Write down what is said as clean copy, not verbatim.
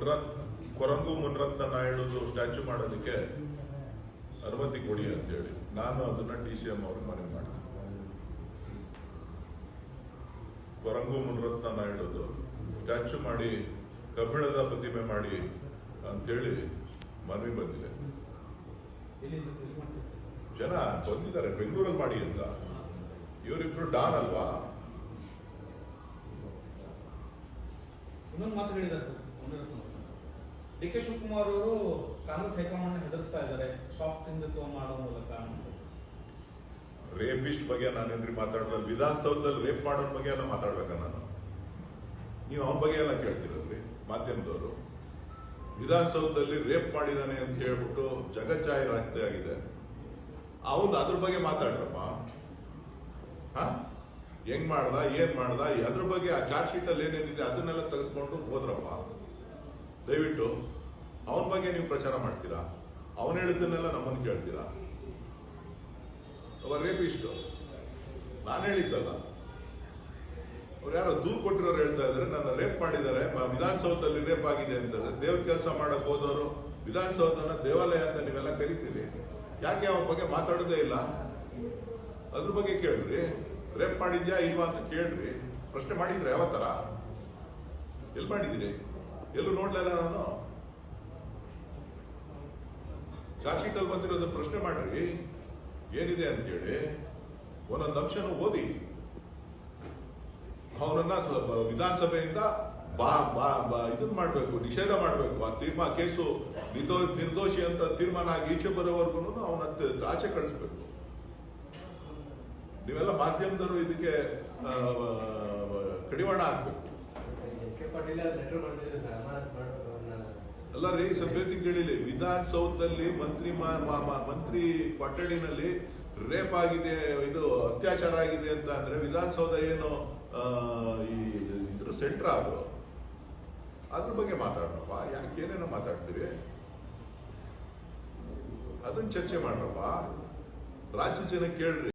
ಕೊರಂಗು Munirathna ನಾಯ್ಡುದು statue ಮಾಡೋದಕ್ಕೆ ಅನುಮತಿ ಕೊಡಿ ಅಂತೇಳಿ ನಾನು ಅದನ್ನ DCM ಅವ್ರಿಗೆ ಮನವಿ ಮಾಡಿದೆ. ಕೊರಂಗು ಮುನರತ್ನ ನಾಯ್ಡುದು ಸ್ಟ್ಯಾಚ್ಯೂ ಮಾಡಿ ಕಬ್ಬಿಣದ ಪ್ರತಿಮೆ ಮಾಡಿ ಅಂತೇಳಿ ಮನವಿ ಬಂದಿದೆ. ಜನ ಬಂದಿದ್ದಾರೆ ಬೆಂಗಳೂರಲ್ಲಿ ಮಾಡಿ ಅಂತ. ಇವರಿಬ್ರು ಡಾನ್ ಅಲ್ವಾ? ಇನ್ನೊಂದು ಮಾತು ಹೇಳಿದ್ದಾರೆ ಸರ್, DK ಶಿವಕುಮಾರ್ ಅವರು ಕಾಂಗ್ರೆಸ್ ಹೈಕಮಾಂಡ್ ಹೆದರ್ಸ್ತಾ ಇದ್ದಾರೆ ಸಾಫ್ಟ್ ಹಿಂದುತ್ವ ಮಾಡೋ ಮೂಲಕ. ರೇಪಿಸ್ಟ್ ಬಗ್ಗೆ ನಾನೇನ್ರಿ ಮಾತಾಡೋದು? ವಿಧಾನಸೌಧದಲ್ಲಿ ರೇಪ್ ಮಾಡೋರ ಬಗ್ಗೆ ಎಲ್ಲ ಮಾತಾಡ್ಬೇಕ ನಾನು? ನೀವು ಅವನ ಬಗ್ಗೆ ಎಲ್ಲ ಕೇಳ್ತಿರಲ್ರಿ ಮಾಧ್ಯಮದವರು? ವಿಧಾನಸೌಧದಲ್ಲಿ ರೇಪ್ ಮಾಡಿದಾನೆ ಅಂತ ಹೇಳ್ಬಿಟ್ಟು ಜಗಜ್ಜಾಹೀರಾತೆ ಆಗಿದೆ. ಅವನು ಅದ್ರ ಬಗ್ಗೆ ಮಾತಾಡ್ರಪ್ಪ. ಹೆಂಗ್ ಮಾಡ್ದ, ಏನ್ ಮಾಡ್ದ, ಅದ್ರ ಬಗ್ಗೆ ಆ ಚಾರ್ಜ್ ಶೀಟ್ ಅಲ್ಲಿ ಏನೇನಿದೆ ಅದನ್ನೆಲ್ಲ ತೆಗೆದುಕೊಂಡು ಹೋದ್ರಪ್ಪ. ದಯವಿಟ್ಟು ಅವನ ಬಗ್ಗೆ ನೀವು ಪ್ರಚಾರ ಮಾಡ್ತೀರಾ? ಅವನು ಹೇಳಿದ್ದನ್ನೆಲ್ಲ ನಮ್ಮನ್ನು ಕೇಳ್ತೀರಾ? ಅವ ರೇಪಿಸ್ಟ್ ನಾನು ಹೇಳಿದ್ದಲ್ಲ, ಅವ್ರು ಯಾರೋ ದೂರು ಕೊಟ್ಟಿರೋರು ಹೇಳ್ತಾ ಇದ್ದಾರೆ ನನ್ನ ರೇಪ್ ಮಾಡಿದ್ದಾರೆ, ವಿಧಾನಸೌಧದಲ್ಲಿ ರೇಪ್ ಆಗಿದೆ ಅಂತಾರೆ. ದೇವ್ರ ಕೆಲಸ ಮಾಡಕ್ ಹೋದವರು ವಿಧಾನಸೌಧನ ದೇವಾಲಯ ಅಂತ ನೀವೆಲ್ಲ ಕರಿತೀರಿ, ಯಾಕೆ ಅವನ ಬಗ್ಗೆ ಮಾತಾಡೋದೇ ಇಲ್ಲ? ಅದ್ರ ಬಗ್ಗೆ ಕೇಳ್ರಿ. ರೇಪ್ ಮಾಡಿದ್ಯಾ ಇಲ್ವಾ ಅಂತ ಕೇಳ್ರಿ. ಪ್ರಶ್ನೆ ಮಾಡಿದ್ರೆ ಯಾವ ತರ? ಎಲ್ಲಿ ಮಾಡಿದ್ದೀರಿ? ಎಲ್ಲೂ ನೋಡ್ಲಿಲ್ಲ ನಾನು. ಚಾರ್ಜ್ ಶೀಟ್ ಅಲ್ಲಿ ಬಂದಿರೋದು ಪ್ರಶ್ನೆ ಮಾಡ್ರಿ, ಏನಿದೆ ಅಂತೇಳಿ ಒಂದೊಂದು ಅಂಶನೂ ಓದಿ. ಅವನನ್ನ ವಿಧಾನಸಭೆಯಿಂದ ಇದನ್ನ ಮಾಡ್ಬೇಕು, ನಿಷೇಧ ಮಾಡ್ಬೇಕು. ಆ ಕೇಸು ನಿರ್ದೋಷಿ ಅಂತ ತೀರ್ಮಾನ ಆಗಿ ಈಚೆ ಬರೋವರೆಗೂ ಅವನ ಆಚೆ ಕಳಿಸ್ಬೇಕು. ನೀವೆಲ್ಲ ಮಾಧ್ಯಮದವರು ಇದಕ್ಕೆ ಕಡಿವಾಣ ಹಾಕ್ಬೇಕು. ಅಲ್ಲ ರೀ, ಸಭ್ಯತೆಗೆ ಹೇಳಿಲಿ. ವಿಧಾನಸೌಧದಲ್ಲಿ ಮಂತ್ರಿ ಕೊಠಡಿನಲ್ಲಿ ರೇಪ್ ಆಗಿದೆ, ಇದು ಅತ್ಯಾಚಾರ ಆಗಿದೆ ಅಂತ ಅಂದ್ರೆ ವಿಧಾನಸೌಧ ಏನು ಇದ್ರ ಸೆಂಟ್ರ್ ಅದು? ಅದ್ರ ಬಗ್ಗೆ ಮಾತಾಡ್ರಪ್ಪ. ಯಾಕೆ ಏನೇನೋ ಮಾತಾಡ್ತೀವಿ? ಅದನ್ನ ಚರ್ಚೆ ಮಾಡ್ರಪ್ಪ. ರಾಜ್ಯ ಜನ ಕೇಳ್ರಿ.